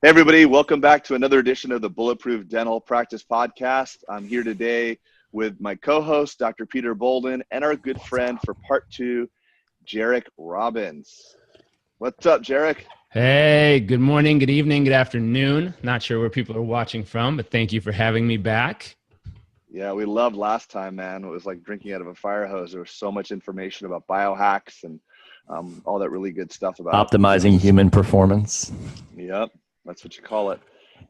Hey everybody, welcome back to another edition of the Bulletproof Dental Practice Podcast. I'm here today with my co-host, Dr. Peter Boulden, and our good friend for part two, Jairek Robbins. What's up, Jairek? Hey, good morning, good evening, good afternoon. Not sure where people are watching from, but thank you for having me back. Yeah, we loved last time, man. It was like drinking out of a fire hose. There was so much information about biohacks and all that really good stuff about optimizing human performance. Yep. That's what you call it.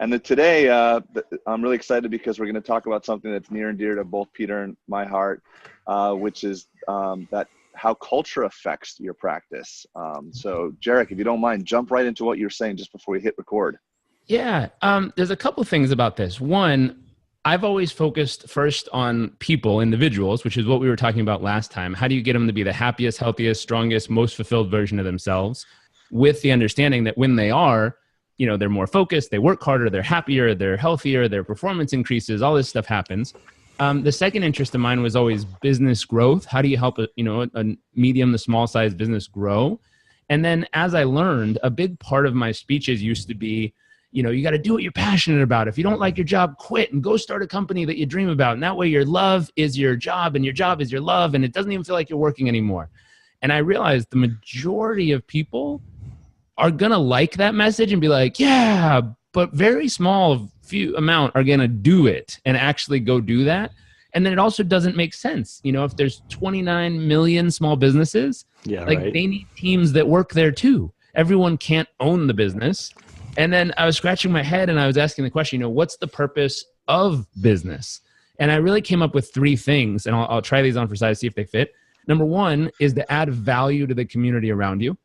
And then today, I'm really excited because we're going to talk about something that's near and dear to both Peter and my heart, which is that how culture affects your practice. So, Jairek, if you don't mind, jump right into what you're saying just before we hit record. Yeah, there's a couple things about this. One, I've always focused first on people, individuals, which is what we were talking about last time. How do you get them to be the happiest, healthiest, strongest, most fulfilled version of themselves, with the understanding that when they are, you know, they're more focused, they work harder, they're happier, they're healthier, their performance increases, all this stuff happens. The second interest of mine was always business growth. How do you help a medium to small size business grow? And then as I learned, a big part of my speeches used to be, you know, you got to do what you're passionate about. If you don't like your job, quit and go start a company that you dream about. And that way your love is your job and your job is your love. And it doesn't even feel like you're working anymore. And I realized the majority of people are going to like that message and be like, yeah, but very small few amount are going to do it and actually go do that. And then it also doesn't make sense. You know, if there's 29 million small businesses, they need teams that work there too. Everyone can't own the business. And then I was scratching my head and I was asking the question, you know, what's the purpose of business? And I really came up with three things, and I'll try these on for size, see if they fit. Number one is to add value to the community around you.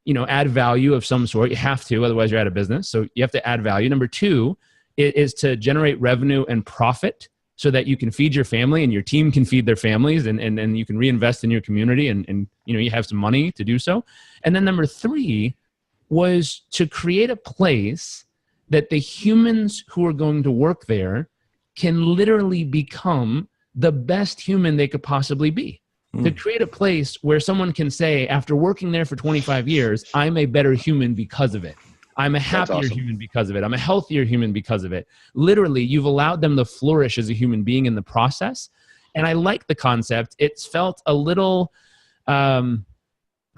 You know, add value of some sort. You have to, otherwise you're out of business. So you have to add value. Number two is to generate revenue and profit so that you can feed your family and your team can feed their families and you can reinvest in your community and you know, you have some money to do so. And then number three was to create a place that the humans who are going to work there can literally become the best human they could possibly be. To create a place where someone can say, after working there for 25 years, I'm a better human because of it. I'm a happier human because of it. I'm a healthier human because of it. Literally, you've allowed them to flourish as a human being in the process. And I like the concept. It's felt a little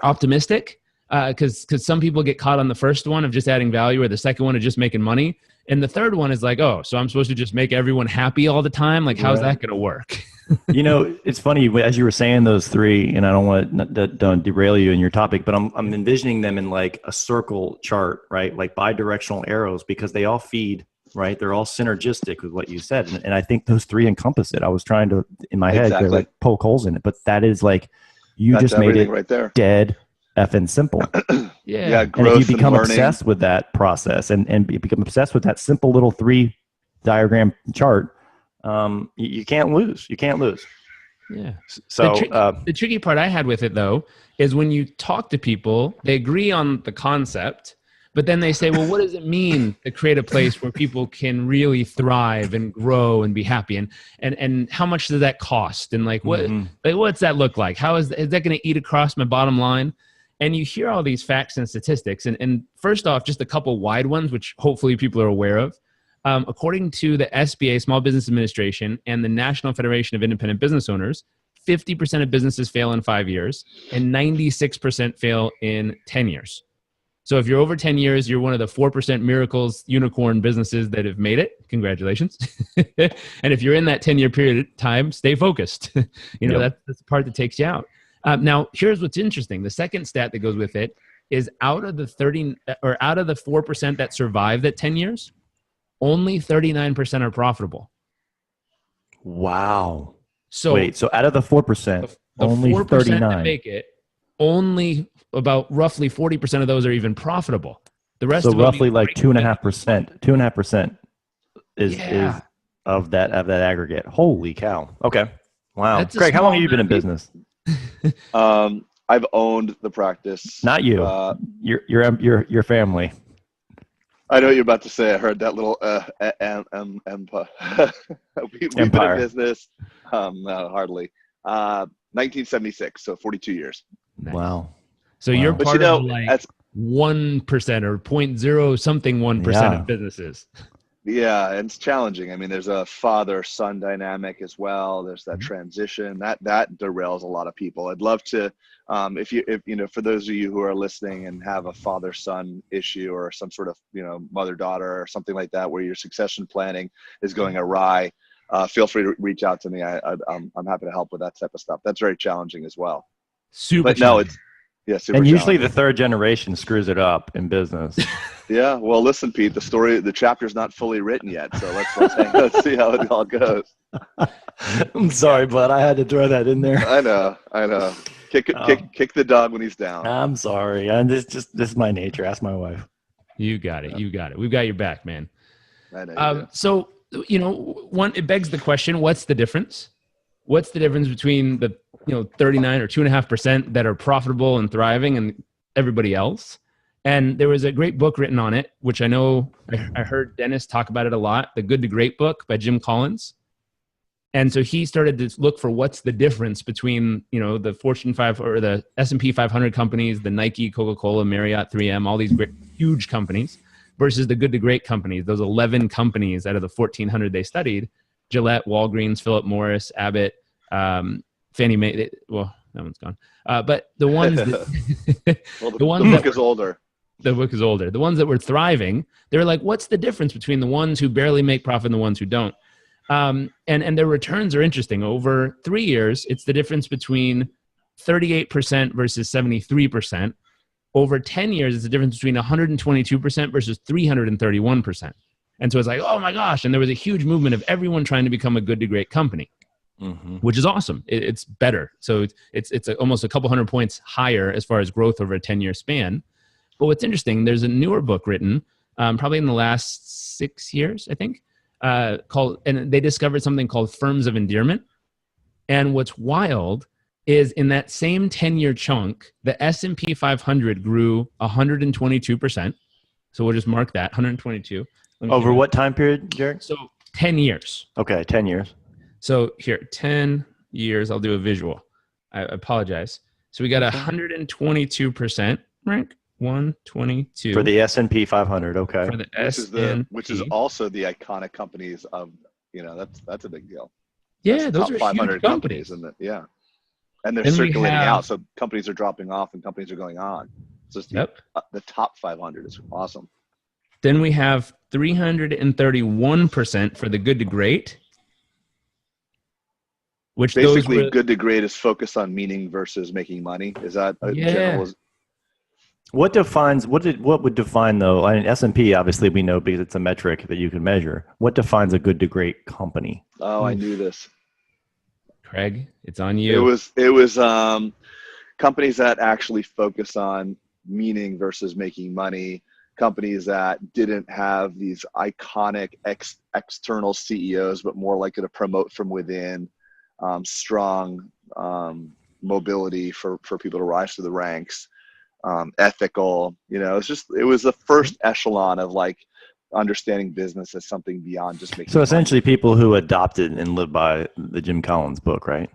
optimistic because some people get caught on the first one of just adding value, or the second one of just making money. And the third one is like, oh, so I'm supposed to just make everyone happy all the time? Like, how's that going to work? You know, it's funny, as you were saying those three, and I don't want to don't derail you in your topic, but I'm envisioning them in like a circle chart, right? Like bi-directional arrows, because they all feed, right? They're all synergistic with what you said. And I think those three encompass it. I was trying to, in my head, to like poke holes in it, but that is like, you just made it right there. Dead effing simple. Yeah. And if you become obsessed with that process and become obsessed with that simple little three diagram chart, you can't lose. You can't lose. Yeah. So the tricky part I had with it though is when you talk to people, they agree on the concept, but then they say, well, what does it mean to create a place where people can really thrive and grow and be happy? And how much does that cost? And like, what's that look like? How is that going to eat across my bottom line? And you hear all these facts and statistics. And first off, just a couple wide ones, which hopefully people are aware of. According to the SBA, Small Business Administration, and the National Federation of Independent Business Owners, 50% of businesses fail in 5 years and 96% fail in 10 years. So if you're over 10 years, you're one of the 4% miracles unicorn businesses that have made it. Congratulations. And if you're in that 10-year period of time, stay focused. You know, that's the part that takes you out. Now, here's what's interesting. The second stat that goes with it is out of the 4% that survive that 10 years, only 39% are profitable. Wow. So wait, so out of the 4%, only 4% 39 that make it, only about roughly 40% of those are even profitable. The rest of roughly like 2.5%. 2.5% is of that aggregate. Holy cow. Okay. Wow. Craig, how long have you been in business? I've owned the practice. Not you. Your family. I know what you're about to say. I heard that little we've been in business. No, hardly. 1976, so 42 years. Nice. Wow. So you're part of 1% or 0.0 something 1% of businesses. Yeah, and it's challenging. I mean, there's a father-son dynamic as well. There's that transition that derails a lot of people. I'd love to, if you know, for those of you who are listening and have a father-son issue or some sort of, you know, mother-daughter or something like that, where your succession planning is going awry, feel free to reach out to me. I'm happy to help with that type of stuff. That's very challenging as well. Super. Super and usually the third generation screws it up in business. Yeah. Well, listen, Pete, the chapter's not fully written yet. So let's see how it all goes. I'm sorry, but I had to throw that in there. I know. Kick the dog when he's down. I'm sorry. This is my nature. Ask my wife. You got it. We've got your back, man. I know. So, you know, it begs the question, what's the difference? What's the difference between the 39 or 2.5% that are profitable and thriving and everybody else? And there was a great book written on it, which I know I heard Dennis talk about it a lot, The Good to Great book by Jim Collins. And so he started to look for what's the difference between, you know, the Fortune 5 or the S&P 500 companies, the Nike, Coca-Cola, Marriott, 3M, all these great, huge companies versus the good to great companies, those 11 companies out of the 1,400 they studied, Gillette, Walgreens, Philip Morris, Abbott, Fannie Mae. Well, that one's gone. But the ones that the book is older. The book is older. The ones that were thriving, they're like, what's the difference between the ones who barely make profit and the ones who don't? And their returns are interesting. Over 3 years, it's the difference between 38% versus 73%. Over 10 years, it's the difference between 122% versus 331%. And so it's like, oh my gosh. And there was a huge movement of everyone trying to become a good to great company, which is awesome. It's better. So it's almost a couple hundred points higher as far as growth over a 10-year span. But what's interesting, there's a newer book written probably in the last 6 years, I think, and they discovered something called Firms of Endearment. And what's wild is in that same 10-year chunk, the S&P 500 grew 122%. So we'll just mark that, 122. Over what time period, Jairek? So 10 years. Okay, 10 years. So here, 10 years, I'll do a visual. I apologize. So we got 122%, right? 122. For the S&P 500, okay. For the which is also the iconic companies of, you know, that's a big deal. Yeah, that's those are 500 huge companies, isn't it? Yeah. And they're circulating out, so companies are dropping off and companies are going on. So it's the top 500 is awesome. Then we have 331% for the good to great. Which basically good to great is focused on meaning versus making money. Is that a general? What would define though? I mean, S&P obviously we know because it's a metric that you can measure. What defines a good to great company? Oh, I knew this. Craig, it's on you. It was companies that actually focus on meaning versus making money. Companies that didn't have these iconic external CEOs, but more likely to promote from within, strong mobility for people to rise through the ranks, ethical. You know, it was the first echelon of like understanding business as something beyond just making. So essentially, people who adopted and lived by the Jim Collins book, right?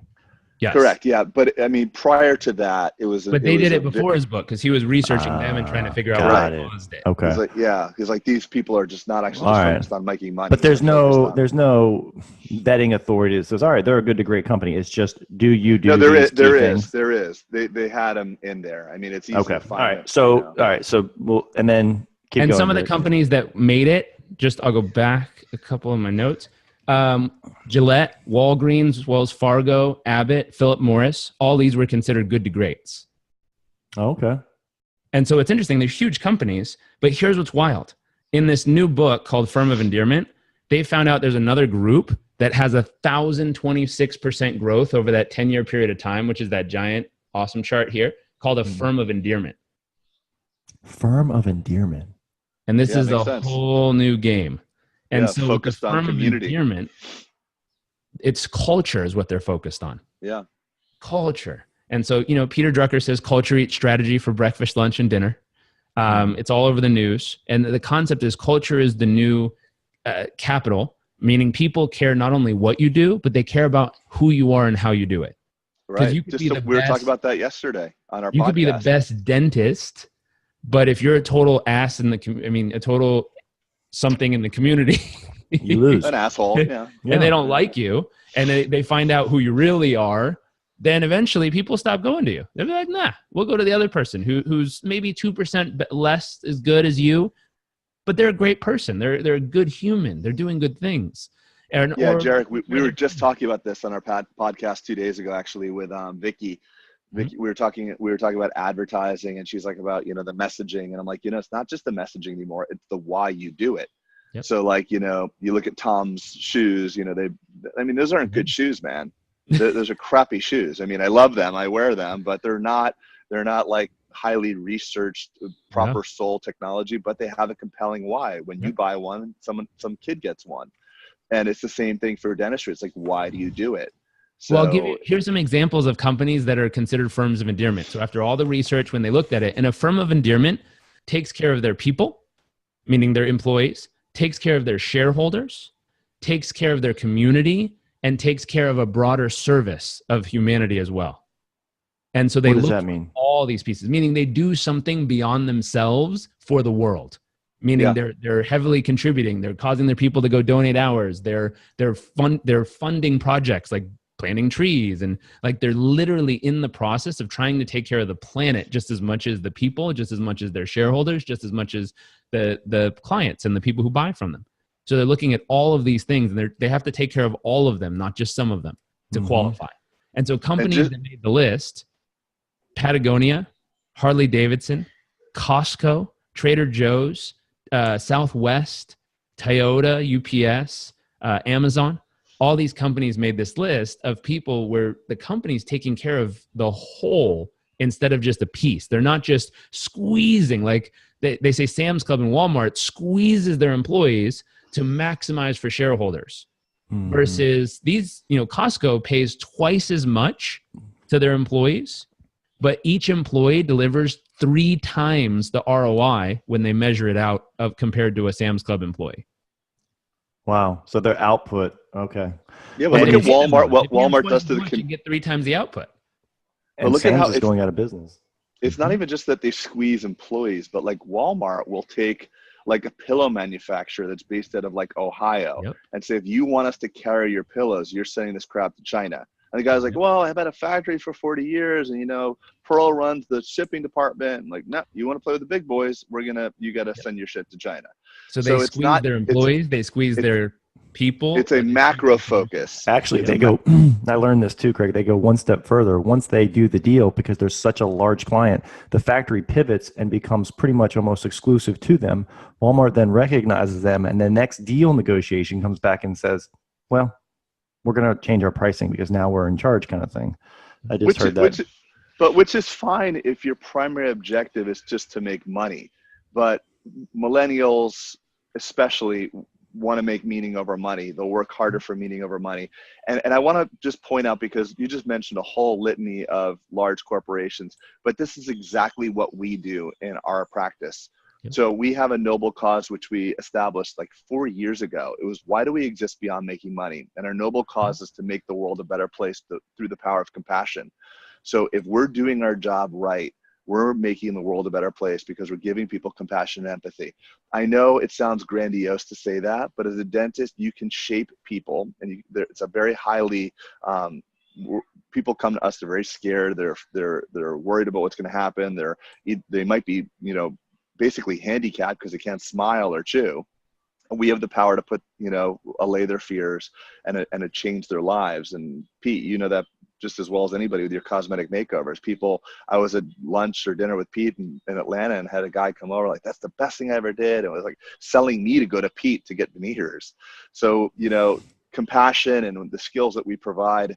Yes. Correct. Yeah. But I mean, prior to that, it was. But they did it before his book because he was researching them and trying to figure out what it was. Okay. He's like these people are just not actually just focused on making money. But there's no vetting authority that says, all right, they're a good to great company. It's just do you do? No, there is. They had them in there. I mean, it's easy to find. All right. So all right. So we'll and then keep going. And some of the companies that made it, I'll go back a couple of my notes. Gillette, Walgreens, Wells Fargo, Abbott, Philip Morris, all these were considered good to greats. Okay. And so it's interesting. They're huge companies, but here's what's wild. In this new book called Firm of Endearment, they found out there's another group that has 1,026% growth over that 10-year period of time, which is that giant, awesome chart here, called a Firm of Endearment. Firm of Endearment. And this is a whole new game. And so with the Firm of Endearment, it's culture is what they're focused on. Yeah. Culture. And so, you know, Peter Drucker says culture eats strategy for breakfast, lunch, and dinner. It's all over the news. And the concept is culture is the new capital, meaning people care not only what you do, but they care about who you are and how you do it. Right. We were talking about that yesterday on our podcast. You could be the best dentist, But if you're a total ass in a total something in the community, you lose. An asshole, yeah. And they don't like you, and they find out who you really are, then eventually people stop going to you. They'll be like, nah, we'll go to the other person who's maybe 2% less as good as you, but they're a great person. They're a good human. They're doing good things. Jairek, we were just talking about this on our podcast 2 days ago, actually, with Vicky. Vicky, we were talking about advertising, and she's like about, the messaging, and I'm like, it's not just the messaging anymore, it's the why you do it. Yep. So like, you look at Tom's shoes, those aren't good shoes, man. Those are crappy shoes. I love them, I wear them, but they're not like highly researched proper sole technology, but they have a compelling why. When you buy one, some kid gets one. And it's the same thing for dentistry. It's like, why do you do it? So, well, here's some examples of companies that are considered firms of endearment. So after all the research, when they looked at it, and a firm of endearment takes care of their people, meaning their employees, takes care of their shareholders, takes care of their community, and takes care of a broader service of humanity as well. And so they look at all these pieces, meaning they do something beyond themselves for the world. Meaning they're heavily contributing. They're causing their people to go donate hours. They're funding projects like planting trees, and like they're literally in the process of trying to take care of the planet just as much as the people, just as much as their shareholders, just as much as the clients and the people who buy from them. So they're looking at all of these things, and they have to take care of all of them, not just some of them, to qualify. And so companies that made the list: Patagonia, Harley Davidson, Costco, Trader Joe's, Southwest, Toyota, UPS, Amazon. All these companies made this list of people where the company's taking care of the whole instead of just a piece. They're not just squeezing, like they say Sam's Club and Walmart squeezes their employees to maximize for shareholders. Versus these, Costco pays twice as much to their employees, but each employee delivers 3 times the ROI when they measure it out compared to a Sam's Club employee. Wow. So their output. Okay. Yeah, but look at Walmart. What Walmart does to you get 3 times the output. And look at how it's going out of business. It's not even just that they squeeze employees, but like Walmart will take like a pillow manufacturer that's based out of like Ohio and say, if you want us to carry your pillows, you're sending this crap to China. And the guy's like, well, I've had a factory for 40 years and, Pearl runs the shipping department. I'm like, no, you want to play with the big boys? You got to send your shit to China. So they squeeze their employees, they squeeze their people. It's a macro focus. Actually, they go, I learned this too, Craig. They go one step further. Once they do the deal, because there's such a large client, the factory pivots and becomes pretty much almost exclusive to them. Walmart then recognizes them, and the next deal negotiation comes back and says, well, we're going to change our pricing because now we're in charge, kind of thing. I just heard that. Which is fine if your primary objective is just to make money. But millennials especially want to make meaning over money. They'll work harder for meaning over money. And I want to just point out, because you just mentioned a whole litany of large corporations, but this is exactly what we do in our practice. So we have a noble cause, which we established like 4 years ago. It was, why do we exist beyond making money? And our noble cause is to make the world a better place through the power of compassion. So if we're doing our job right, we're making the world a better place because we're giving people compassion and empathy. I know it sounds grandiose to say that, but as a dentist, you can shape people, and it's a very highly, people come to us, they're very scared. They're worried about what's going to happen. They might be, basically handicapped because they can't smile or chew. And we have the power to put, allay their fears and to change their lives. And Pete, you know that just as well as anybody with your cosmetic makeovers. I was at lunch or dinner with Pete in Atlanta and had a guy come over like, that's the best thing I ever did. And it was like selling me to go to Pete to get veneers. So, compassion and the skills that we provide,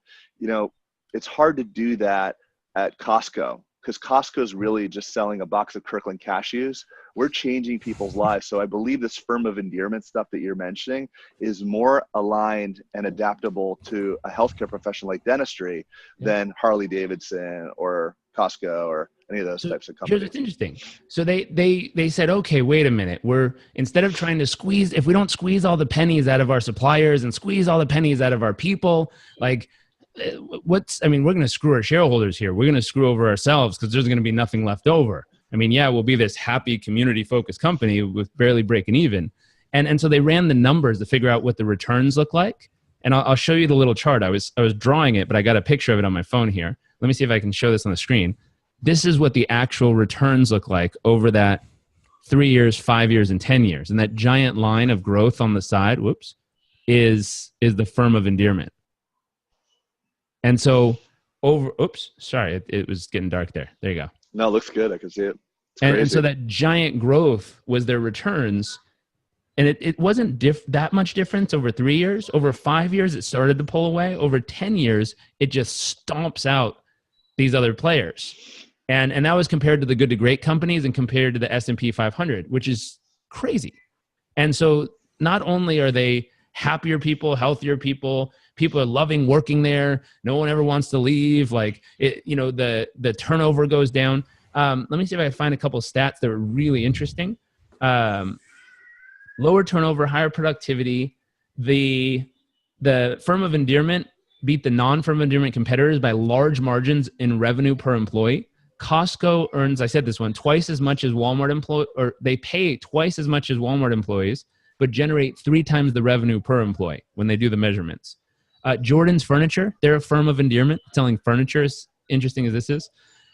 it's hard to do that at Costco, because Costco is really just selling a box of Kirkland cashews. We're changing people's lives. So I believe this firm of endearment stuff that you're mentioning is more aligned and adaptable to a healthcare profession like dentistry than Harley Davidson or Costco or any of those types of companies. Here's what's interesting. So they said, okay, wait a minute. Instead of trying to squeeze, if we don't squeeze all the pennies out of our suppliers and squeeze all the pennies out of our people, like, we're going to screw our shareholders here. We're going to screw over ourselves because there's going to be nothing left over. I mean, yeah, we'll be this happy community focused company with barely breaking even. And so they ran the numbers to figure out what the returns look like. And I'll show you the little chart. I was drawing it, but I got a picture of it on my phone here. Let me see if I can show this on the screen. This is what the actual returns look like over that 3 years, 5 years, and 10 years. And that giant line of growth on the side, is the firm of endearment. And so it was getting dark there. There you go. No, it looks good. I can see it. And so that giant growth was their returns. And it wasn't that much difference over 3 years. Over 5 years, it started to pull away. Over 10 years, it just stomps out these other players. And that was compared to the good to great companies and compared to the S&P 500, which is crazy. And so not only are they happier people, healthier people, people are loving working there. No one ever wants to leave. Like, the turnover goes down. Let me see if I can find a couple of stats that were really interesting. Lower turnover, higher productivity. The firm of endearment beat the non-firm of endearment competitors by large margins in revenue per employee. Costco earns, I said this one, twice as much as Walmart they pay twice as much as Walmart employees, but generate 3 times the revenue per employee when they do the measurements. Jordan's Furniture, they're a firm of endearment selling furniture, as interesting as this is.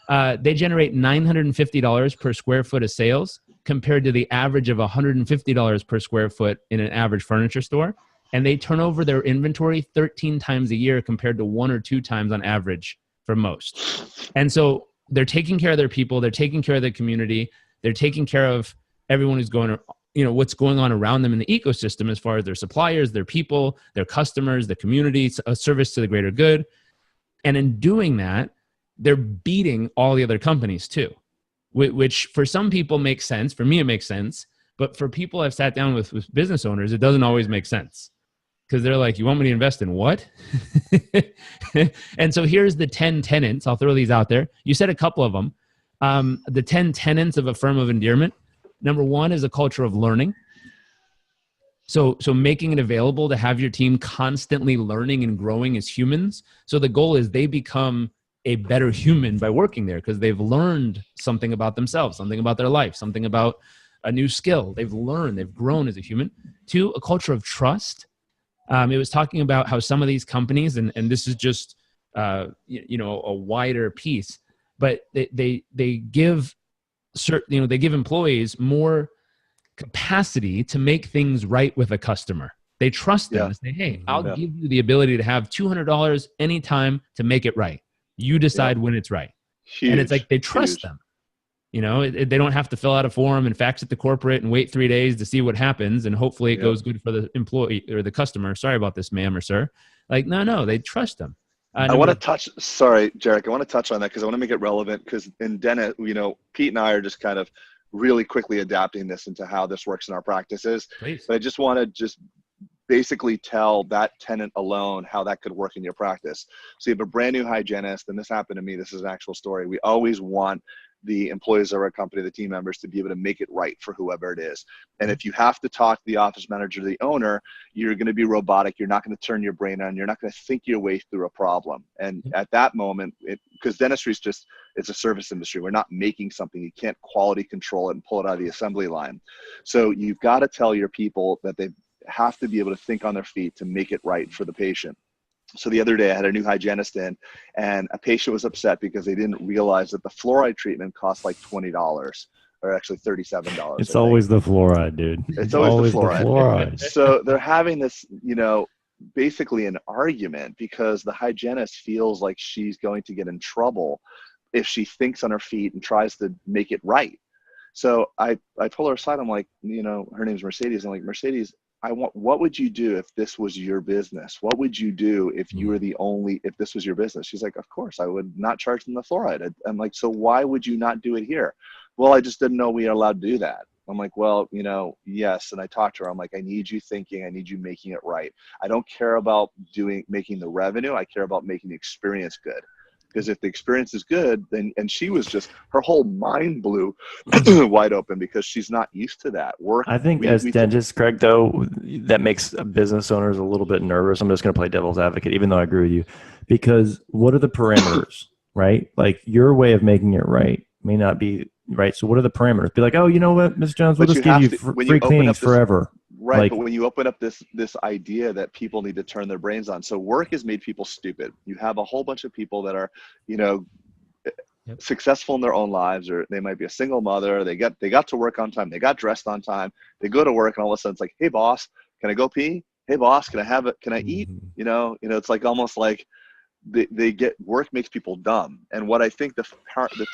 They generate $950 per square foot of sales compared to the average of $150 per square foot in an average furniture store. And they turn over their inventory 13 times a year compared to 1 or 2 times on average for most. And so they're taking care of their people. They're taking care of their community. They're taking care of everyone who's going, what's going on around them in the ecosystem as far as their suppliers, their people, their customers, the community, a service to the greater good. And in doing that, they're beating all the other companies too, which for some people makes sense. For me, it makes sense. But for people I've sat down with business owners, it doesn't always make sense. Because they're like, you want me to invest in what? And so here's the 10 tenets. I'll throw these out there. You said a couple of them. The 10 tenets of a firm of endearment. Number 1 is a culture of learning. So making it available to have your team constantly learning and growing as humans. So the goal is they become a better human by working there because they've learned something about themselves, something about their life, something about a new skill. They've learned, they've grown as a human. 2, a culture of trust. It was talking about how some of these companies, and this is just a wider piece, but they give they give employees more capacity to make things right with a customer. They trust them and say, hey, I'll give you the ability to have $200 anytime to make it right. You decide when it's right. Huge. And it's like they trust them. They don't have to fill out a form and fax it to corporate and wait 3 days to see what happens. And hopefully it goes good for the employee or the customer. Sorry about this, ma'am or sir. Like, no, they trust them. I want to touch, sorry, Jairek, I want to touch on that because I want to make it relevant because in Dennett, Pete and I are just kind of really quickly adapting this into how this works in our practices. Please. But I just want to basically tell that tenant alone how that could work in your practice. So you have a brand new hygienist, and this happened to me. This is an actual story. We always want the employees of our company, the team members, to be able to make it right for whoever it is. And if you have to talk to the office manager, the owner, you're going to be robotic. You're not going to turn your brain on. You're not going to think your way through a problem. And at that moment, because dentistry is it's a service industry. We're not making something. You can't quality control it and pull it out of the assembly line. So you've got to tell your people that they have to be able to think on their feet to make it right for the patient. So the other day I had a new hygienist in and a patient was upset because they didn't realize that the fluoride treatment cost like $20 or actually $37. It's always the fluoride, dude. It's always the fluoride. So they're having this, basically an argument because the hygienist feels like she's going to get in trouble if she thinks on her feet and tries to make it right. So I pull her aside. I'm like, her name's Mercedes. I'm like, Mercedes, what would you do if this was your business? What would you do if you were if this was your business? She's like, of course, I would not charge them the fluoride. I'm like, so why would you not do it here? Well, I just didn't know we are allowed to do that. I'm like, well, yes. And I talked to her. I'm like, I need you thinking, I need you making it right. I don't care about making the revenue. I care about making the experience good. Because if the experience is good, then, and she was her whole mind blew wide open because she's not used to that work. I think as dentists, Craig, though, that makes business owners a little bit nervous. I'm just going to play devil's advocate, even though I agree with you, because what are the parameters, right? Like your way of making it right may not be right. So what are the parameters? Be like, oh, you know what, Ms. Jones, we'll But just give you free cleanings forever. Right, like, but when you open up this idea that people need to turn their brains on, so work has made people stupid. You have a whole bunch of people that are, successful in their own lives, or they might be a single mother. They got to work on time. They got dressed on time. They go to work, and all of a sudden it's like, hey boss, can I go pee? Hey boss, can I have it? Can I eat? It's like almost like they get work makes people dumb. And what I think the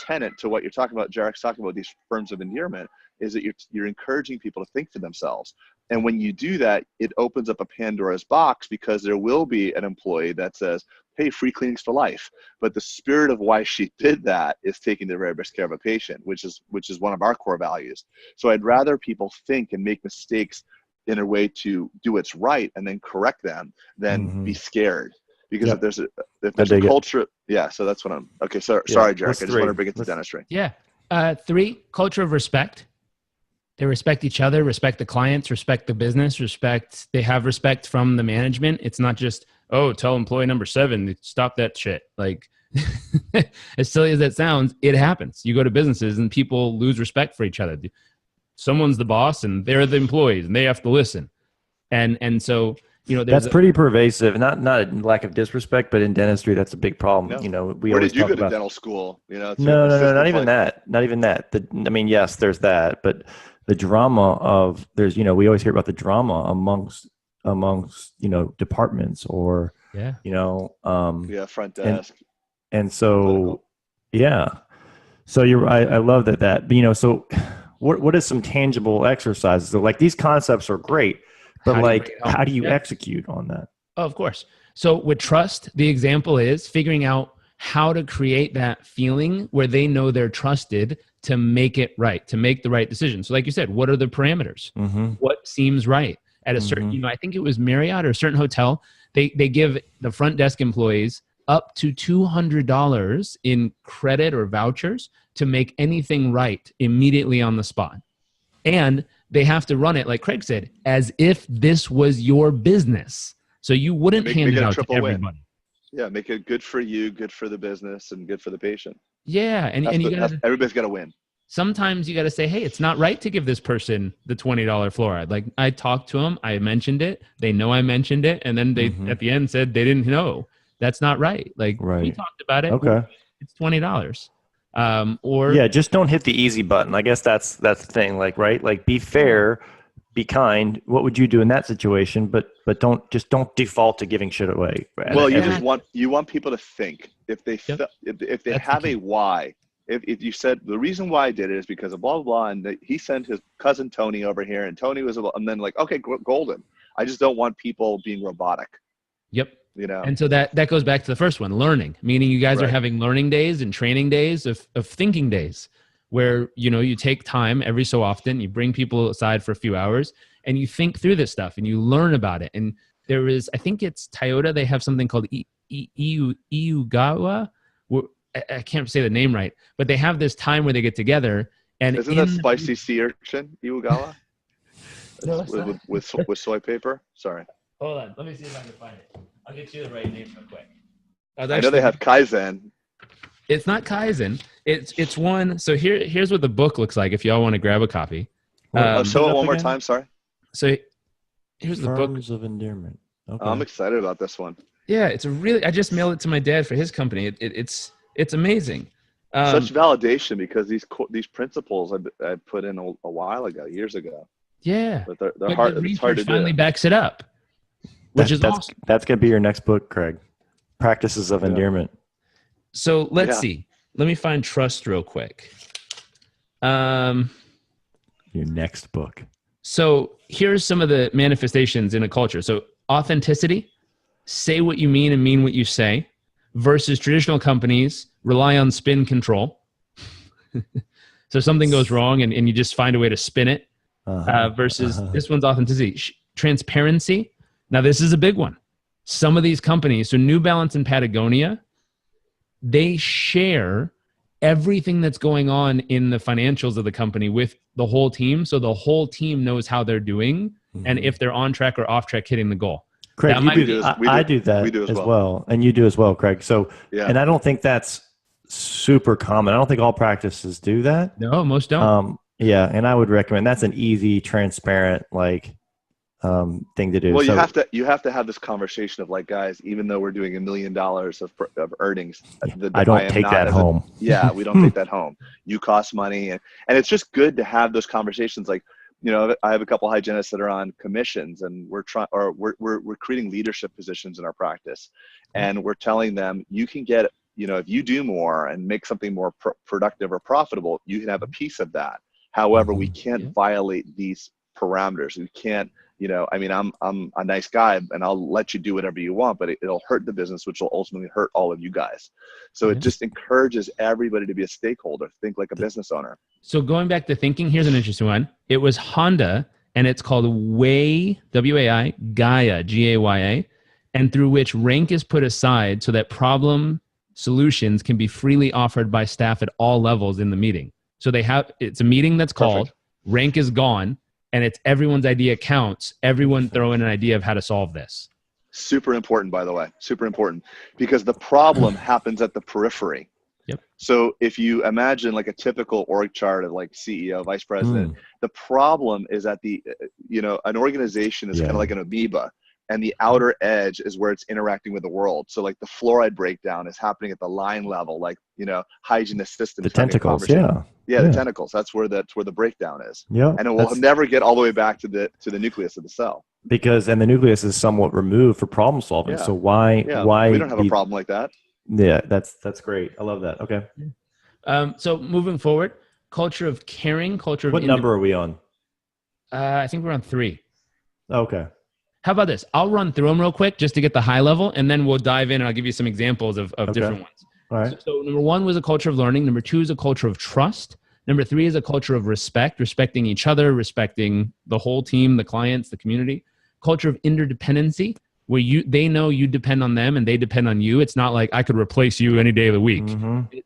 tenet to what you're talking about, Jairek's talking about, these forms of endearment, is that you're encouraging people to think for themselves. And when you do that, it opens up a Pandora's box, because there will be an employee that says, hey, free cleanings for life. But the spirit of why she did that is taking the very best care of a patient, which is one of our core values. So I'd rather people think and make mistakes in a way to do what's right and then correct them than be scared. Because if there's a culture, so that's what okay. Sorry, Jairek, I just want to bring it to dentistry. Yeah. 3, culture of respect. They respect each other, respect the clients, respect the business, they have respect from the management. It's not just, oh, tell employee number 7 to stop that shit. Like, as silly as that sounds, it happens. You go to businesses and people lose respect for each other. Someone's the boss and they're the employees and they have to listen. And so, that's pretty pervasive. Not a lack of disrespect, but in dentistry, that's a big problem. No. We Where always did you talk go to about dental school? No, not even that. Not even that. Yes, there's that, but the drama of we always hear about the drama amongst departments or front desk. And so so you're I love that. But, so what is some tangible exercises? So like these concepts are great. But how do you execute on that? Oh, of course. So with trust, the example is figuring out how to create that feeling where they know they're trusted to make it right, to make the right decision. So like you said, what are the parameters? What seems right at a certain, I think it was Marriott or a certain hotel, they give the front desk employees up to $200 in credit or vouchers to make anything right immediately on the spot. And they have to run it, like Craig said, as if this was your business. So you wouldn't hand it out to everybody. Win. Yeah, make it good for you, good for the business, and good for the patient. Yeah, and everybody's got to win. Sometimes you got to say, hey, it's not right to give this person the $20 fluoride. Like I talked to them, I mentioned it, they know I mentioned it, and then they at the end said they didn't know. That's not right. Like we talked about it. Okay, it's $20. Just don't hit the easy button. I guess that's the thing. Like, right? Like, be fair, be kind. What would you do in that situation? But don't default to giving shit away. Well, you want people to think if they if they have a why. If you said the reason why I did it is because of blah blah blah, and he sent his cousin Tony over here, and Tony was, and then like, okay, golden. I just don't want people being robotic. Yep. And so that goes back to the first one, learning, meaning you guys are having learning days and training days of thinking days where, you take time every so often, you bring people aside for a few hours and you think through this stuff and you learn about it. And there is, I think it's Toyota. They have something called Iugawa. I can't say the name right, but they have this time where they get together. And isn't that spicy sea urchin, Iugawa? No, with soy paper? Sorry. Hold on. Let me see if I can find it. I'll get you the right name real quick. I know they have Kaizen. It's not Kaizen. It's one. So here's what the book looks like if y'all want to grab a copy. Show it one more time. Sorry. So here's the book. Forms of Endearment. Okay. I'm excited about this one. Yeah, it's I just mailed it to my dad for his company. It's amazing. Such validation because these principles I put in a while ago, years ago. Yeah. But they're hard. It's hard to do. Finally backs it up. Which is awesome. That's going to be your next book, Craig. Practices of Endearment. So let's see. Let me find trust real quick. Your next book. So here's some of the manifestations in a culture. So authenticity, say what you mean and mean what you say, versus traditional companies rely on spin control. So something goes wrong and you just find a way to spin it, versus this one's authenticity. Transparency. Now, this is a big one. Some of these companies, so New Balance and Patagonia, they share everything that's going on in the financials of the company with the whole team. So the whole team knows how they're doing and if they're on track or off track hitting the goal. Craig, I do that as well. And you do as well, Craig. So, and I don't think that's super common. I don't think all practices do that. No, most don't. Yeah, and I would recommend that's an easy, transparent thing to do. Well, so you have to have this conversation of like, guys, even though we're doing $1 million of earnings, I don't take that home. Yeah, we don't take that home. You cost money, and it's just good to have those conversations. Like, I have a couple hygienists that are on commissions, and we're creating leadership positions in our practice, and we're telling them you can get, if you do more and make something more productive or profitable, you can have a piece of that. However, we can't violate these parameters. We can't. I'm a nice guy and I'll let you do whatever you want, but it'll hurt the business, which will ultimately hurt all of you guys. So it just encourages everybody to be a stakeholder, think like a business owner. So going back to thinking, here's an interesting one. It was Honda, and it's called WAI, W-A-I, Gaia, G-A-Y-A, and through which rank is put aside so that problem solutions can be freely offered by staff at all levels in the meeting. So it's a meeting that's called Rank is Gone, and it's everyone's idea counts. Everyone throw in an idea of how to solve this. Super important, by the way, super important, because the problem happens at the periphery. Yep. So if you imagine like a typical org chart of like CEO, vice president, the problem is at an organization is kind of like an amoeba, and the outer edge is where it's interacting with the world. So like the fluoride breakdown is happening at the line level, like, hygienist systems. The tentacles, the tentacles. That's where the breakdown is. Yeah. And it will never get all the way back to the nucleus of the cell. And the nucleus is somewhat removed for problem solving. So why we don't have a problem like that. Yeah, that's great. I love that. Okay. So moving forward, culture of caring, culture of... What number are we on? I think we're on 3. Okay. How about this? I'll run through them real quick just to get the high level, and then we'll dive in and I'll give you some examples of different ones. All right. So number 1 was a culture of learning. Number 2 is a culture of trust. Number 3 is a culture of respect, respecting each other, respecting the whole team, the clients, the community. Culture of interdependency, where they know you depend on them and they depend on you. It's not like I could replace you any day of the week.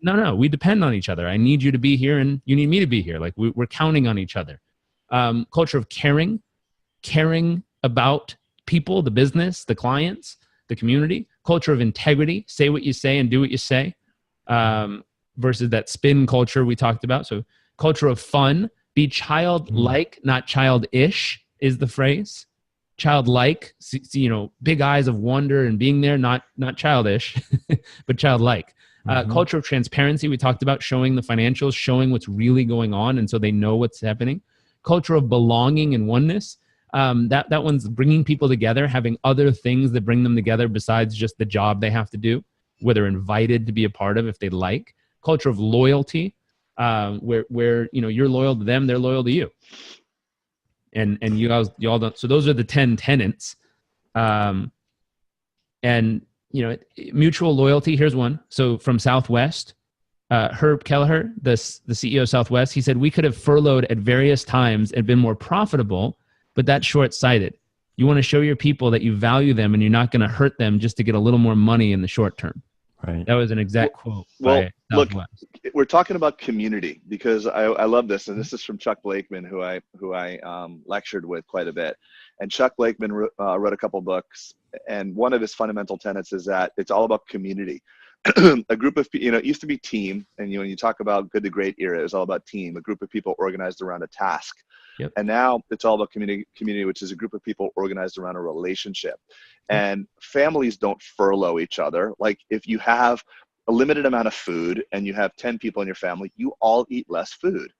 No, we depend on each other. I need you to be here and you need me to be here. Like we're counting on each other. Culture of caring about people, the business, the clients, the community. Culture of integrity, say what you say and do what you say, versus that spin culture we talked about. So culture of fun, be childlike, not childish is the phrase. Childlike, big eyes of wonder and being there, not childish, but childlike. Culture of transparency, we talked about showing the financials, showing what's really going on, and so they know what's happening. Culture of belonging and oneness. That one's bringing people together, having other things that bring them together besides just the job they have to do, where they're invited to be a part of if they like. Culture of loyalty, where you're loyal to them, they're loyal to you. And you all don't. So those are the 10 tenets. Mutual loyalty. Here's one. So from Southwest, Herb Kelleher, the CEO of Southwest, he said, we could have furloughed at various times and been more profitable, but that's short-sighted. You want to show your people that you value them and you're not going to hurt them just to get a little more money in the short term. Right. That was an exact quote. Well, look, we're talking about community because I love this, and this is from Chuck Blakeman, who I lectured with quite a bit. And Chuck Blakeman wrote a couple books, and one of his fundamental tenets is that it's all about community. A group of it used to be team, and when you talk about Good to Great era, it was all about team, a group of people organized around a task. Yep. And now it's all about community, which is a group of people organized around a relationship. And families don't furlough each other. Like if you have a limited amount of food and you have 10 people in your family, you all eat less food.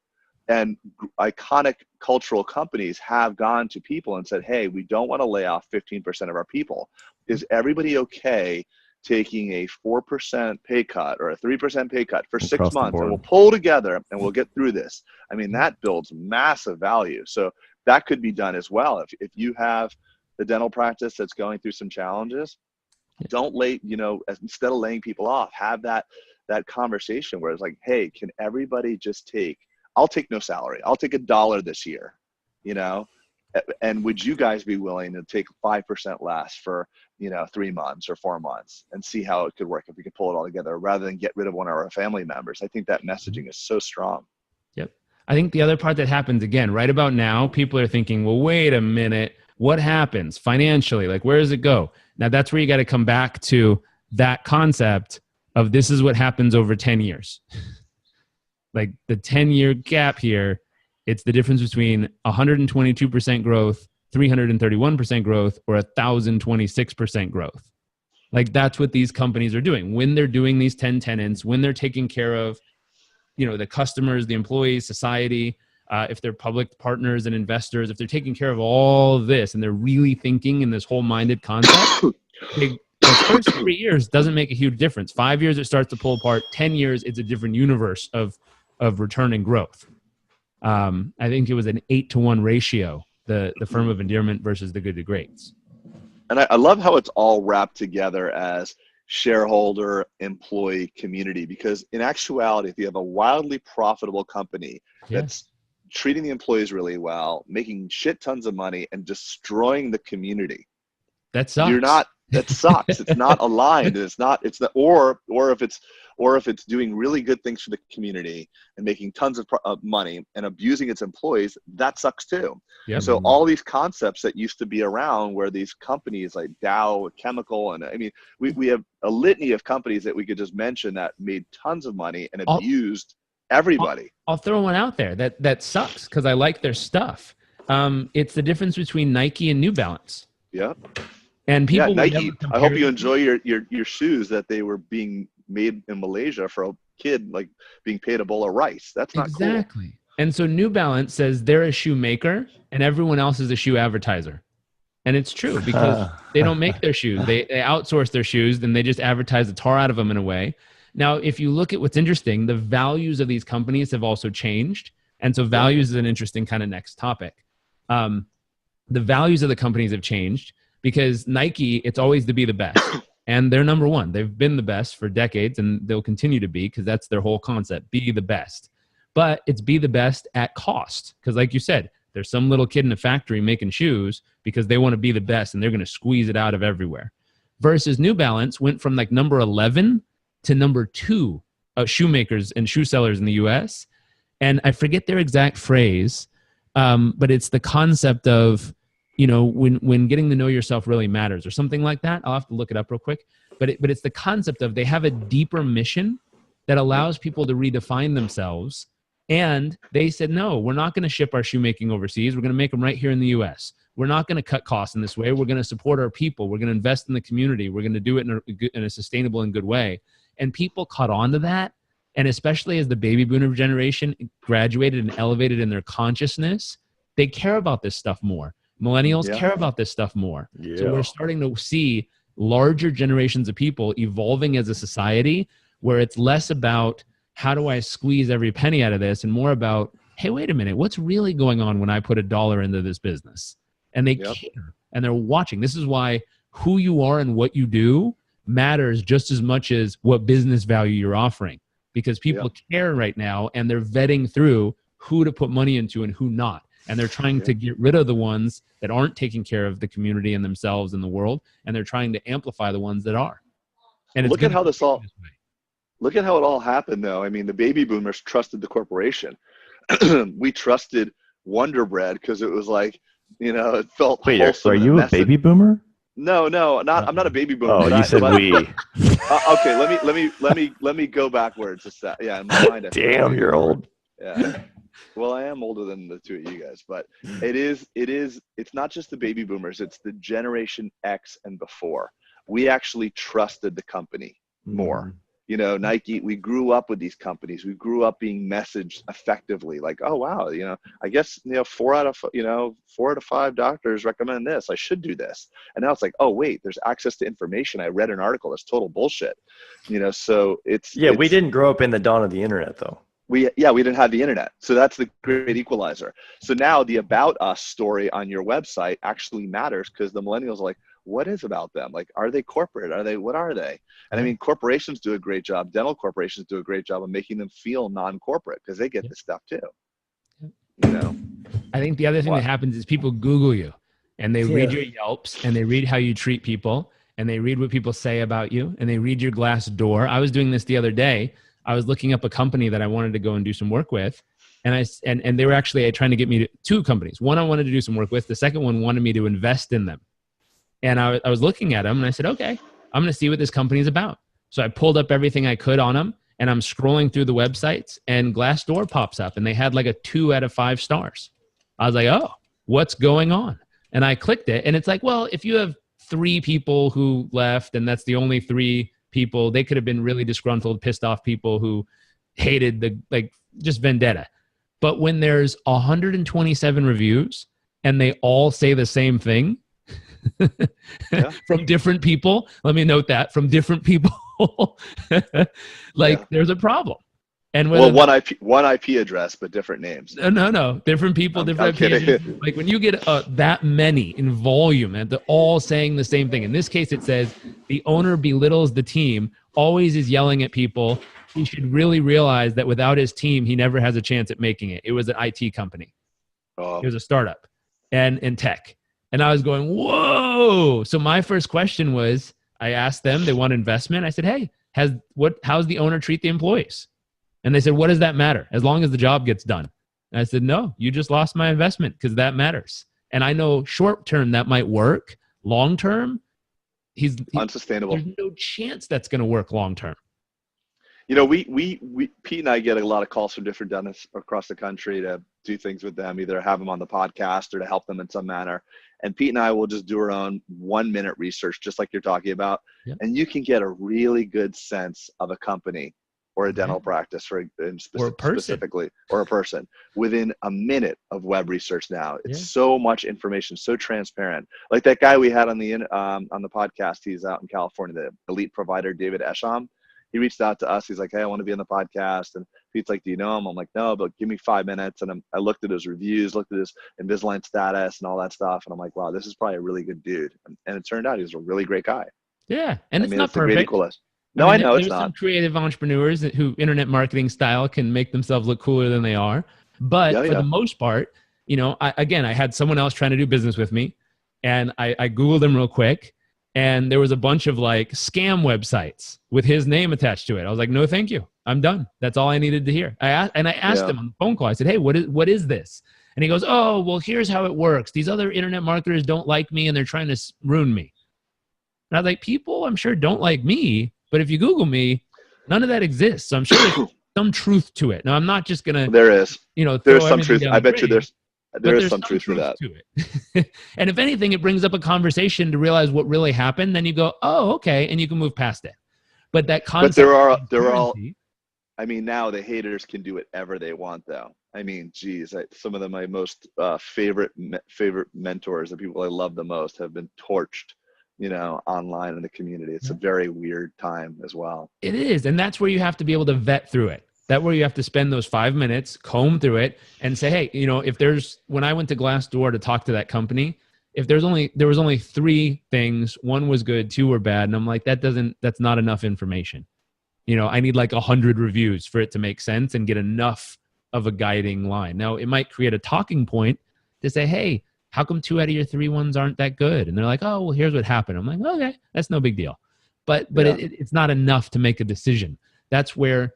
And iconic cultural companies have gone to people and said, hey, we don't want to lay off 15% of our people. Is everybody okay taking a 4% pay cut or a 3% pay cut for 6 months, and we'll pull together and we'll get through this? I mean, that builds massive value. So that could be done as well. If you have the dental practice that's going through some challenges, don't instead of laying people off, have that conversation where it's like, hey, can everybody just I'll take no salary. I'll take $1 this year, and would you guys be willing to take 5% less for 3 months or 4 months and see how it could work if we could pull it all together rather than get rid of one of our family members? I think that messaging is so strong. Yep. I think the other part that happens again, right about now, people are thinking, well, wait a minute, what happens financially? Like, where does it go? Now that's where you got to come back to that concept of this is what happens over 10 years. Like the 10-year gap here, it's the difference between 122% growth, 331% growth, or 1,026% growth. Like that's what these companies are doing. When they're doing these 10 tenets, when they're taking care of, the customers, the employees, society, if they're public partners and investors, if they're taking care of all of this and they're really thinking in this whole-minded concept, the first 3 years doesn't make a huge difference. 5 years, it starts to pull apart. 10 years, it's a different universe of return and growth. I think it was an 8-to-1 ratio, the firm of endearment versus the good to greats. And I love how it's all wrapped together as shareholder, employee, community, because in actuality, if you have a wildly profitable company that's treating the employees really well, making shit tons of money and destroying the community, that sucks. That sucks. It's not aligned. Or if it's doing really good things for the community and making tons of money and abusing its employees, that sucks too. Yep. So all these concepts that used to be around where these companies like Dow Chemical, and I mean, we have a litany of companies that we could just mention that made tons of money and abused everybody. I'll throw one out there that sucks because I like their stuff. It's the difference between Nike and New Balance. Yeah. And people, Nike, I hope you enjoy your shoes that they were being made in Malaysia for a kid, like being paid a bowl of rice. That's not cool. Exactly. And so New Balance says they're a shoe maker and everyone else is a shoe advertiser. And it's true because they don't make their shoes. They outsource their shoes, then they just advertise the tar out of them in a way. Now, if you look at what's interesting, the values of these companies have also changed. And so values is an interesting kind of next topic. The values of the companies have changed because Nike, it's always to be the best. And they're number one. They've been the best for decades and they'll continue to be because that's their whole concept, be the best. But it's be the best at cost. Because like you said, there's some little kid in a factory making shoes because they want to be the best and they're going to squeeze it out of everywhere. Versus New Balance went from like number 11 to number 2 shoemakers and shoe sellers in the US. And I forget their exact phrase, but it's the concept of, when getting to know yourself really matters or something like that. I'll have to look it up real quick. But it's the concept of they have a deeper mission that allows people to redefine themselves. And they said, no, we're not going to ship our shoemaking overseas. We're going to make them right here in the US. We're not going to cut costs in this way. We're going to support our people. We're going to invest in the community. We're going to do it in a sustainable and good way. And people caught on to that. And especially as the baby boomer generation graduated and elevated in their consciousness, they care about this stuff more. Millennials care about this stuff more. Yeah. So we're starting to see larger generations of people evolving as a society where it's less about how do I squeeze every penny out of this and more about, hey, wait a minute, what's really going on when I put $1 into this business? And they care and they're watching. This is why who you are and what you do matters just as much as what business value you're offering, because people care right now and they're vetting through who to put money into and who not. And they're trying to get rid of the ones that aren't taking care of the community and themselves and the world. And they're trying to amplify the ones that are. And look at how look at how it all happened though. I mean, the baby boomers trusted the corporation. We trusted Wonder Bread because it was like, it felt wholesome. Are you a baby boomer? No, I'm not a baby boomer. Oh, you said we. Okay, let me go backwards a sec. Yeah, in my mind. Damn, you're old. Yeah. Well, I am older than the two of you guys, but it's not just the baby boomers, it's the Generation X and before. We actually trusted the company more. Nike, we grew up with these companies. We grew up being messaged effectively like, oh, wow, I guess, 4 out of 5 doctors recommend this. I should do this. And now it's like, oh, wait, there's access to information. I read an article. That's total bullshit. So we didn't grow up in the dawn of the internet though. We didn't have the internet. So that's the great equalizer. So now the about us story on your website actually matters because the millennials are like, what is about them? Like, are they corporate? What are they? And I mean, corporations do a great job. Dental corporations do a great job of making them feel non-corporate because they get this stuff too. I think the other thing that happens is people Google you and they read your Yelps and they read how you treat people and they read what people say about you and they read your Glassdoor. I was doing this the other day. I was looking up a company that I wanted to go and do some work with. And they were actually trying to get me to 2 companies. One I wanted to do some work with. The second one wanted me to invest in them. And I was looking at them and I said, okay, I'm going to see what this company is about. So I pulled up everything I could on them, and I'm scrolling through the websites, and Glassdoor pops up, and they had like a 2 out of 5 stars. I was like, oh, what's going on? And I clicked it, and it's like, well, if you have 3 people who left, and that's the only 3 people, they could have been really disgruntled, pissed off people who hated just vendetta. But when there's 127 reviews and they all say the same thing from different people, let me note that, from different people, there's a problem. And one IP address, but different names. No, different people, different pages. Like when you get that many in volume and they're all saying the same thing. In this case, it says the owner belittles the team, always is yelling at people. He should really realize that without his team, he never has a chance at making it. It was an IT company. Oh. It was a startup and in tech. And I was going, whoa. So my first question was, I asked them, they want investment. I said, hey, how's the owner treat the employees? And they said, what does that matter? As long as the job gets done. And I said, no, you just lost my investment because that matters. And I know short term that might work. Long term, unsustainable. There's no chance that's going to work long term. You know, we Pete and I get a lot of calls from different dentists across the country to do things with them, either have them on the podcast or to help them in some manner. And Pete and I will just do our own 1-minute research, just like you're talking about. Yep. And you can get a really good sense of a company or a dental practice specifically, or a person within a minute of web research now. It's so much information, so transparent. Like that guy we had on the podcast, he's out in California, the elite provider, David Esham. He reached out to us. He's like, hey, I want to be on the podcast. And Pete's like, do you know him? I'm like, no, but give me 5 minutes. And I looked at his reviews, looked at his Invisalign status and all that stuff. And I'm like, wow, this is probably a really good dude. And it turned out he was a really great guy. Yeah. And it's not perfect. No, I know it's not. There's some creative entrepreneurs who internet marketing style can make themselves look cooler than they are. But for the most part, you know, I had someone else trying to do business with me, and I Googled him real quick. And there was a bunch of like scam websites with his name attached to it. I was like, no, thank you. I'm done. That's all I needed to hear. I asked him on the phone call. I said, hey, what is this? And he goes, oh, well, here's how it works. These other internet marketers don't like me and they're trying to ruin me. And I was like, people, I'm sure don't like me, but if you Google me, none of that exists. So I'm sure there's some truth to it. Now, I'm not just going to, there is, there's some truth. I bet you there is some truth to that. And if anything, it brings up a conversation to realize what really happened. Then you go, oh, okay. And you can move past it. But that concept. But there are, I mean, now the haters can do whatever they want though. I mean, geez, some of my most favorite mentors, the people I love the most, have been torched, online in the community. It's a very weird time as well. It is. And that's where you have to be able to vet through it. That's where you have to spend those 5 minutes, comb through it, and say, hey, when I went to Glassdoor to talk to that company, there was only 3 things, 1 was good, 2 were bad, and I'm like, that's not enough information. I need like 100 reviews for it to make sense and get enough of a guiding line. Now, it might create a talking point to say, hey, how come 2 out of your 3 ones aren't that good? And they're like, oh, well, here's what happened. I'm like, okay, that's no big deal. But it's not enough to make a decision. That's where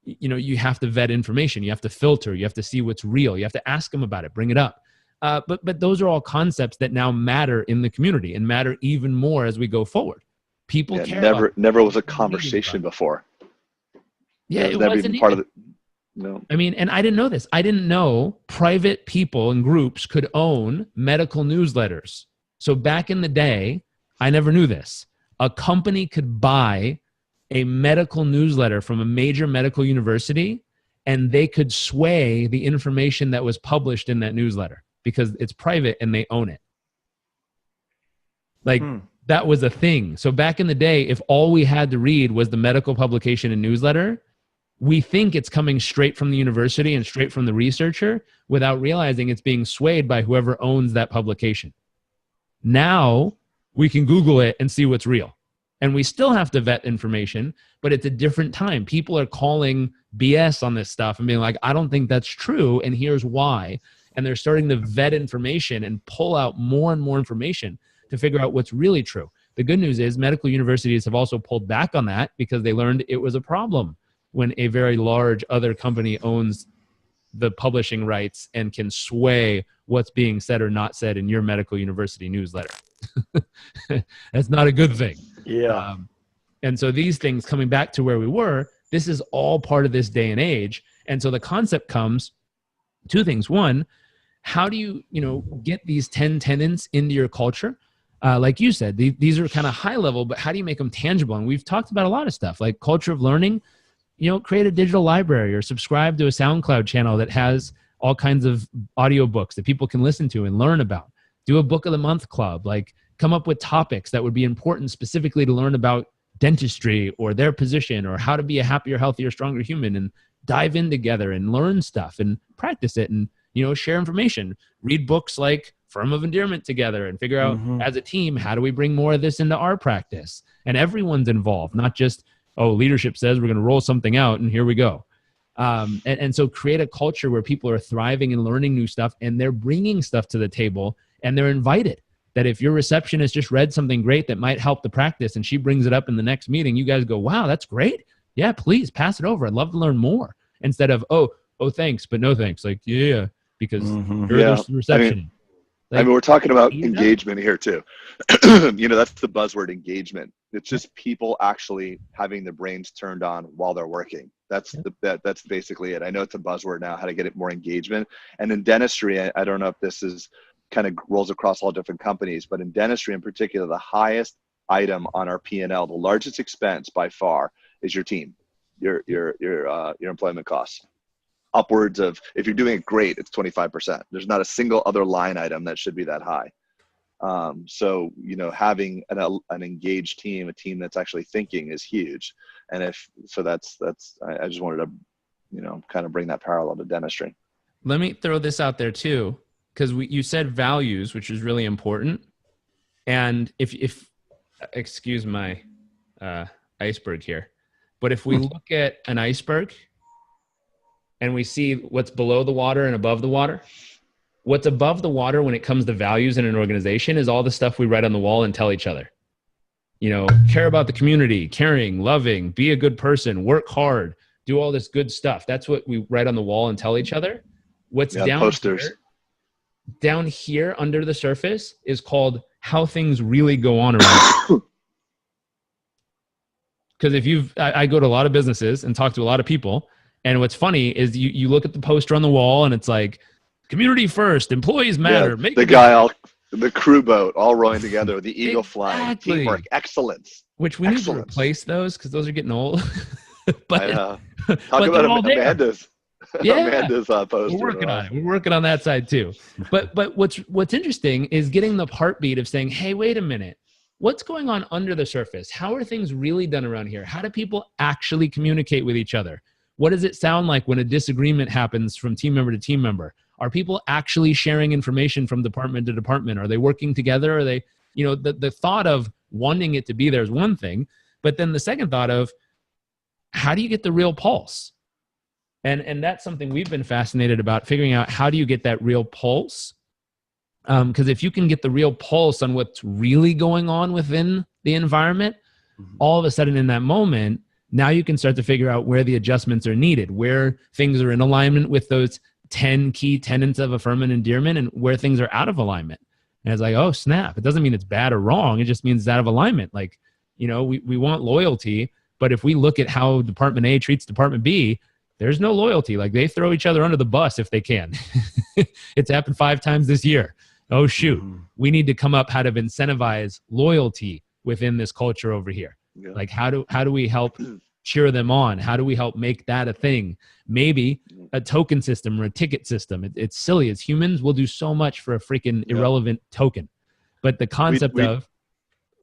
you have to vet information. You have to filter. You have to see what's real. You have to ask them about it, bring it up. But those are all concepts that now matter in the community and matter even more as we go forward. People care. Never was a conversation before. Yeah, it wasn't part of it. No. I mean, and I didn't know this. I didn't know private people and groups could own medical newsletters. So back in the day, I never knew this. A company could buy a medical newsletter from a major medical university, and they could sway the information that was published in that newsletter because it's private and they own it. That was a thing. So back in the day, if all we had to read was the medical publication and newsletter, we think it's coming straight from the university and straight from the researcher without realizing it's being swayed by whoever owns that publication. Now we can Google it and see what's real. And we still have to vet information, but it's a different time. People are calling BS on this stuff and being like, I don't think that's true, and here's why. And they're starting to vet information and pull out more and more information to figure out what's really true. The good news is medical universities have also pulled back on that because they learned it was a problem when a very large other company owns the publishing rights and can sway what's being said or not said in your medical university newsletter. That's not a good thing. Yeah. And so these things coming back to where we were, this is all part of this day and age. And so the concept comes two things. One, how do you, get these 10 tenets into your culture? Like you said, these are kind of high level, but how do you make them tangible? And we've talked about a lot of stuff like culture of learning, create a digital library or subscribe to a SoundCloud channel that has all kinds of audiobooks that people can listen to and learn about. Do a book of the month club, like come up with topics that would be important specifically to learn about dentistry or their position or how to be a happier, healthier, stronger human, and dive in together and learn stuff and practice it and, share information, read books like Book of Endearment together and figure out as a team, how do we bring more of this into our practice? And everyone's involved, not just, leadership says we're going to roll something out and here we go. And so create a culture where people are thriving and learning new stuff and they're bringing stuff to the table and they're invited. That if your receptionist just read something great that might help the practice and she brings it up in the next meeting, you guys go, wow, that's great. Yeah, please pass it over. I'd love to learn more. Instead of, oh, thanks, but no thanks. Like, yeah, because you're the receptionist. We're talking about engagement here too. That's the buzzword, engagement. It's just people actually having their brains turned on while they're working. That's basically it. I know it's a buzzword now, how to get it more engagement. And in dentistry, I don't know if this is kind of rolls across all different companies, but in dentistry in particular, the highest item on our P&L, the largest expense by far is your team, your employment costs. Upwards of, if you're doing it great, it's 25%. There's not a single other line item that should be that high. So, having an engaged team, a team that's actually thinking is huge. And I just wanted to, kind of bring that parallel to dentistry. Let me throw this out there too, because you said values, which is really important. And if excuse my iceberg here, but if we look at an iceberg and we see what's below the water and above the water, what's above the water when it comes to values in an organization is all the stuff we write on the wall and tell each other. Care about the community, caring, loving, be a good person, work hard, do all this good stuff. That's what we write on the wall and tell each other. What's down here under the surface is called how things really go on around. Because I go to a lot of businesses and talk to a lot of people. And what's funny is you look at the poster on the wall and it's like, community first, employees matter. Yeah, the crew boat all rowing together, the eagle flying, teamwork, excellence. Which we need to replace those because those are getting old. But talk about Amanda's. Yeah, Amanda's poster. We're working on it. We're working on that side too. But what's interesting is getting the heartbeat of saying, hey, wait a minute. What's going on under the surface? How are things really done around here? How do people actually communicate with each other? What does it sound like when a disagreement happens from team member to team member? Are people actually sharing information from department to department? Are they working together? Are they, the thought of wanting it to be there is one thing, but then the second thought of how do you get the real pulse? And that's something we've been fascinated about, figuring out how do you get that real pulse? Because if you can get the real pulse on what's really going on within the environment, all of a sudden in that moment, now you can start to figure out where the adjustments are needed, where things are in alignment with those 10 key tenets of affirmation and endearment, and where things are out of alignment. And it's like, oh, snap. It doesn't mean it's bad or wrong. It just means it's out of alignment. Like, we want loyalty, but if we look at how Department A treats Department B, there's no loyalty. Like, they throw each other under the bus if they can. It's happened 5 times this year. Oh, shoot. We need to come up how to incentivize loyalty within this culture over here. Yeah. Like, how do we help cheer them on? How do we help make that a thing? Maybe a token system or a ticket system. It's silly. As humans, we'll do so much for a freaking irrelevant token. But the concept go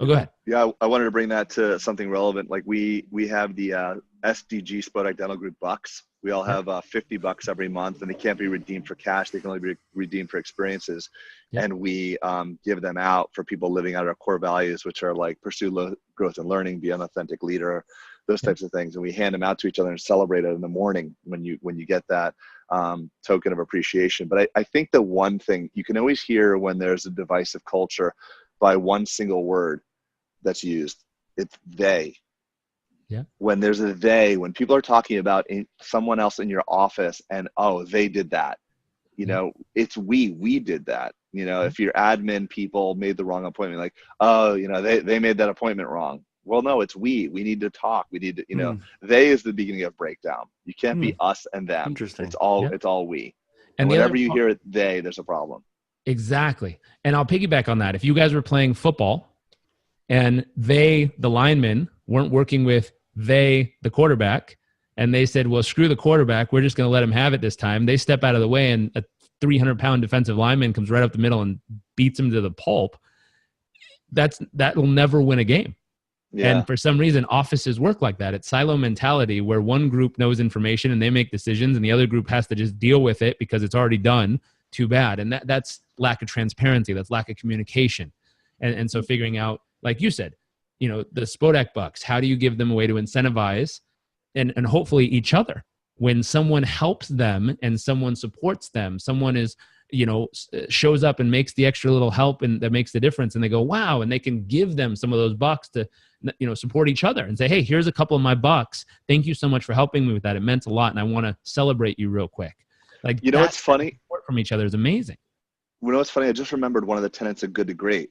ahead. Yeah, I wanted to bring that to something relevant. Like we have the SDG Spodak Dental Group bucks. We all have $50 every month, and they can't be redeemed for cash. They can only be redeemed for experiences. Yeah. And we give them out for people living out our core values, which are like pursue growth and learning, be an authentic leader, those types of things. And we hand them out to each other and celebrate it in the morning when you get that token of appreciation. But I think the one thing you can always hear when there's a divisive culture by one single word that's used, it's they. Yeah. When there's a they, when people are talking about someone else in your office and, oh, they did that, it's we did that. If your admin people made the wrong appointment, like, oh, they made that appointment wrong. Well, no, it's we need to talk. We need to, they is the beginning of breakdown. You can't be us and them. Interesting. It's all we. And the whenever you hear it, there's a problem. Exactly. And I'll piggyback on that. If you guys were playing football and the linemen, weren't working with the quarterback, and they said, well, screw the quarterback, we're just going to let him have it this time. They step out of the way, and a 300-pound defensive lineman comes right up the middle and beats him to the pulp. That will never win a game. Yeah. And for some reason, offices work like that. It's silo mentality where one group knows information and they make decisions, and the other group has to just deal with it because it's already done. Too bad. And that's lack of transparency. That's lack of communication. And so figuring out, like you said, the Spodak bucks, how do you give them a way to incentivize and hopefully each other? When someone helps them and someone supports them, someone is, shows up and makes the extra little help, and that makes the difference. And they go, wow. And they can give them some of those bucks to, support each other and say, hey, here's a couple of my bucks. Thank you so much for helping me with that. It meant a lot. And I want to celebrate you real quick. Like, what's funny? Support from each other is amazing. What's funny? I just remembered one of the tenets of good to great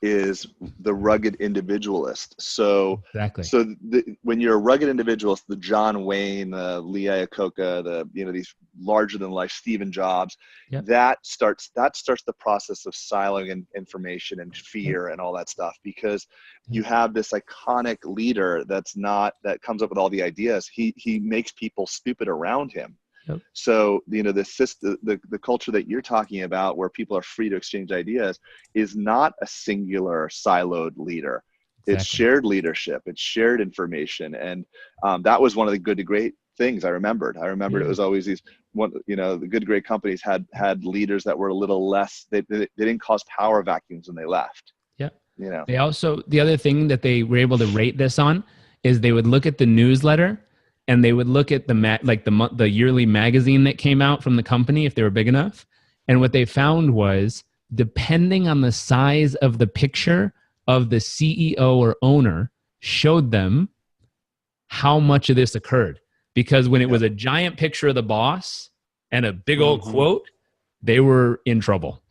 is the rugged individualist. So exactly. So when you're a rugged individualist, the John Wayne, Lee Iacocca, these larger than life Stephen Jobs, yep. that starts the process of siloing information and fear and all that stuff, because you have this iconic leader that comes up with all the ideas. He makes people stupid around him. Yep. So, the culture that you're talking about, where people are free to exchange ideas, is not a singular siloed leader. Exactly. It's shared leadership. It's shared information. And that was one of the good to great things I remembered. It was always the good to great companies had leaders that were a little less, they didn't cause power vacuums when they left. Yeah. They also, the other thing that they were able to rate this on is they would look at the newsletter, and they would look at the yearly magazine that came out from the company if they were big enough. And what they found was, depending on the size of the picture of the CEO or owner, showed them how much of this occurred. Because when it was a giant picture of the boss and a big old quote, they were in trouble.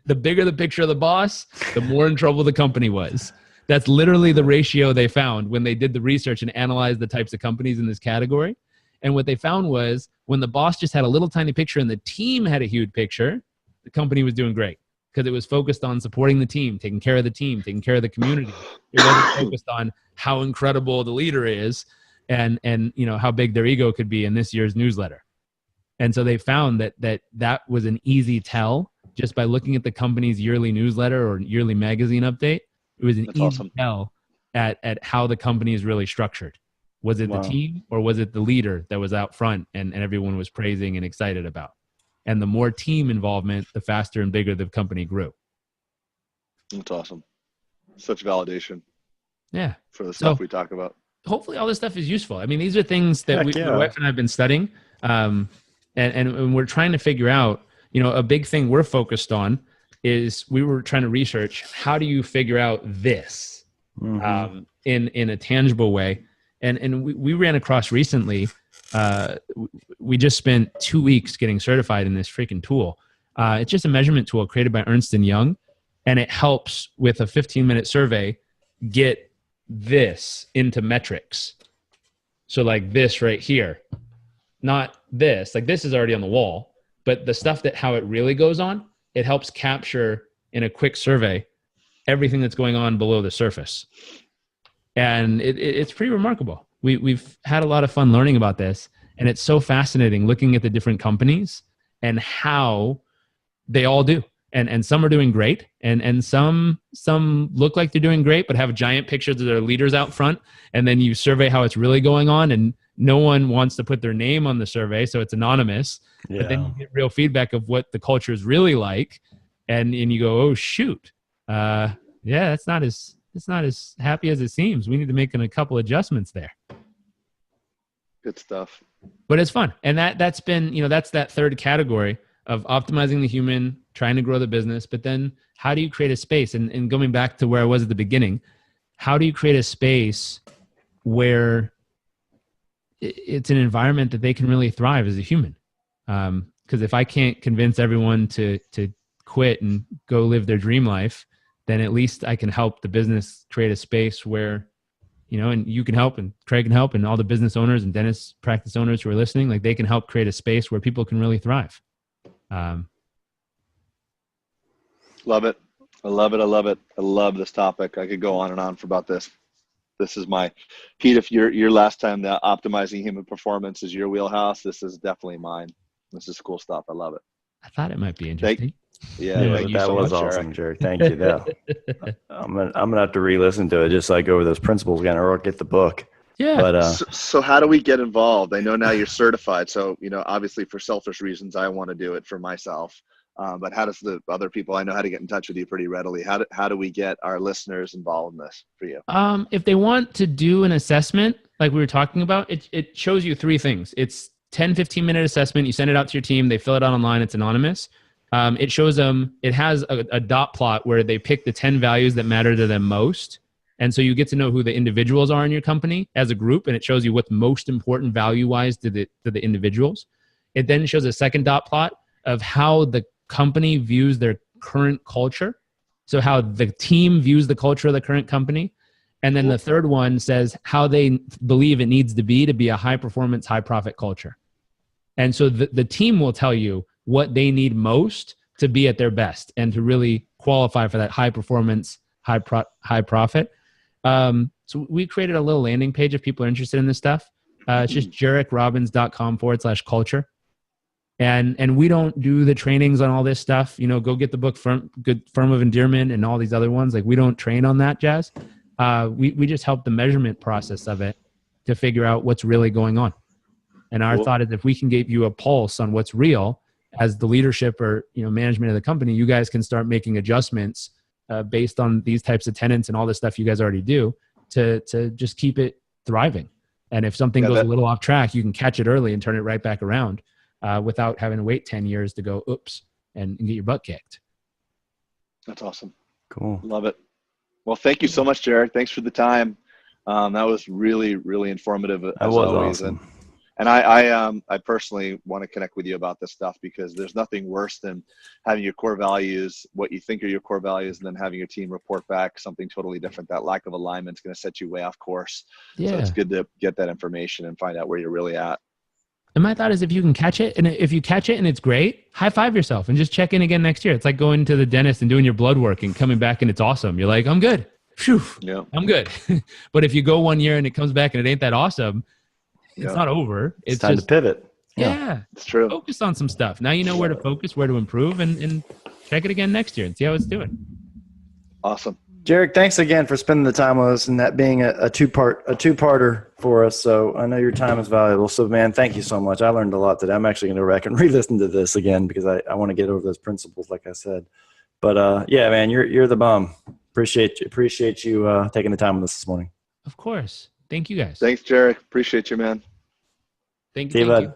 The bigger the picture of the boss, the more in trouble the company was. That's literally the ratio they found when they did the research and analyzed the types of companies in this category. And what they found was, when the boss just had a little tiny picture and the team had a huge picture, the company was doing great, because it was focused on supporting the team, taking care of the team, taking care of the community. It wasn't focused on how incredible the leader is and how big their ego could be in this year's newsletter. And so they found that was an easy tell just by looking at the company's yearly newsletter or yearly magazine update. It was an easy tell at how the company is really structured. Was it the team, or was it the leader that was out front and everyone was praising and excited about? And the more team involvement, the faster and bigger the company grew. That's awesome. Such validation. Yeah. For the stuff we talk about. Hopefully all this stuff is useful. I mean, these are things that my wife and I have been studying. And we're trying to figure out, a big thing we're focused on is we were trying to research, how do you figure out this in a tangible way? And we ran across recently, we just spent 2 weeks getting certified in this freaking tool. It's just a measurement tool created by Ernst & Young, and it helps with a 15-minute survey get this into metrics. So like this right here, not this, like this is already on the wall, but the stuff how it really goes on, it helps capture in a quick survey everything that's going on below the surface. And it's pretty remarkable. We've had a lot of fun learning about this, and it's so fascinating looking at the different companies and how they all do. And some are doing great, and some look like they're doing great, but have giant pictures of their leaders out front. And then you survey how it's really going on, and no one wants to put their name on the survey, so it's anonymous. Yeah. But then you get real feedback of what the culture is really like, and you go, oh shoot, it's not as happy as it seems. We need to make a couple adjustments there. Good stuff. But it's fun, and that's been that's that third category of optimizing the human, trying to grow the business. But then how do you create a space? And going back to where I was at the beginning, how do you create a space where it's an environment that they can really thrive as a human? Because if I can't convince everyone to quit and go live their dream life, then at least I can help the business create a space where, and you can help, and Craig can help, and all the business owners and dentist practice owners who are listening, like they can help create a space where people can really thrive. Love it. I love it. I love it. I love this topic. I could go on and on for about this. This is Pete, if your last time that optimizing human performance is your wheelhouse, this is definitely mine. This is cool stuff. I love it. I thought it might be interesting. That was awesome, Jairek. Thank you. I'm gonna have to re-listen to it just so I go over those principles again, or I'll get the book. Yeah. But so how do we get involved? I know now you're certified, so obviously for selfish reasons, I want to do it for myself. But how does the other people? I know how to get in touch with you pretty readily. How do we get our listeners involved in this for you? If they want to do an assessment, like we were talking about, it shows you three things. It's 10, 15-minute assessment. You send it out to your team. They fill it out online. It's anonymous. It shows them, it has a dot plot where they pick the 10 values that matter to them most. And so you get to know who the individuals are in your company as a group, and it shows you what's most important value-wise to the individuals. It then shows a second dot plot of how the company views their current culture. So how the team views the culture of the current company. And then the third one says how they believe it needs to be a high-performance, high-profit culture. And so the team will tell you what they need most to be at their best and to really qualify for that high performance, high profit. So we created a little landing page if people are interested in this stuff. It's just JarekRobbins.com/culture. And we don't do the trainings on all this stuff. Go get the book Firm of Endearment and all these other ones. Like we don't train on that jazz. We just help the measurement process of it to figure out what's really going on. And our thought is if we can give you a pulse on what's real, as the leadership or management of the company, you guys can start making adjustments based on these types of tenets and all the stuff you guys already do to just keep it thriving. And if something goes a little off track, you can catch it early and turn it right back around without having to wait 10 years to go oops and get your butt kicked. That's awesome. Cool. Love it. Well, thank you so much, Jairek. Thanks for the time. That was really, really informative as always. Awesome. And I personally want to connect with you about this stuff because there's nothing worse than having your core values, what you think are your core values, and then having your team report back something totally different. That lack of alignment is going to set you way off course. Yeah. So it's good to get that information and find out where you're really at. And my thought is if you can catch it, and if you catch it and it's great, high five yourself and just check in again next year. It's like going to the dentist and doing your blood work and coming back and it's awesome. You're like, I'm good. Phew, yeah. I'm good. But if you go 1 year and it comes back and it ain't that awesome, it's not over. It's time just, to pivot. Yeah, it's true. Focus on some stuff. Now you know where to focus, where to improve, and check it again next year and see how it's doing. Awesome. Jairek, thanks again for spending the time with us and that being a two-parter for us. So I know your time is valuable. So man, thank you so much. I learned a lot today. I'm actually going to go back and re-listen to this again because I want to get over those principles, like I said. But yeah, man, you're the bomb. Appreciate you taking the time with us this morning. Of course. Thank you guys. Thanks, Jairek. Appreciate you, man. Thank you.